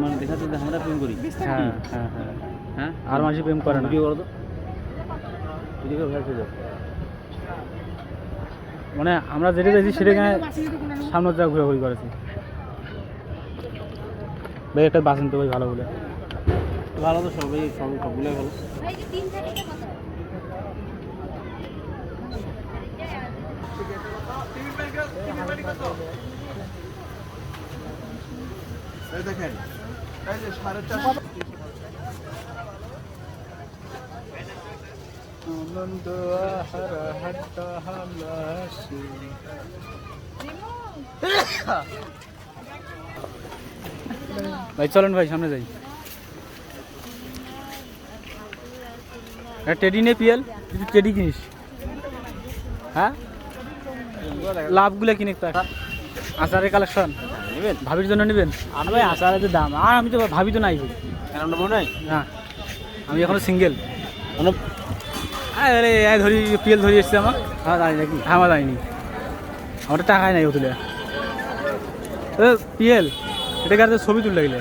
মানে দেখা যাচ্ছে আমরা প্রেম করি। হ্যাঁ হ্যাঁ হ্যাঁ হ্যাঁ আর মানুষ প্রেম করে না। ভিডিও করো তো, ভিডিও করে ভাইরাল হয়ে যাবে। মানে আমরা যেটা দেখছি সেটাকে সামনে যা ঘোরাঘুরি করেছি। ভাই একটা বাসেন তো ভাই ভালো বলে। ভালো তো সবই সবগুলোই ভালো। দেখেন এই যে 4.5 আনন্দ আহারা হাট্টা হালাসি। ভাই চলেন ভাই সামনে যাই। টেডি নে পিএল, তুই টেডি কিনিস? হ্যাঁ লাভগুলো কিনে তো আচারের কালেকশন নেবেন? ভাবির জন্য নেবেন? আমি ভাই আচারের যে দাম, আর আমি তো ভাবি তো নাই ভাই। কেন মনে নাই? না আমি এখনো সিঙ্গেল। মানে আরে ধরি পিএল ধরি এসছে আমার। হ্যাঁ জানি নাকি? আমার যায়নি, আমার তো টাকাই নাই ওতুলে। পিএল এটাকে আর ছবি তুলে লাগলে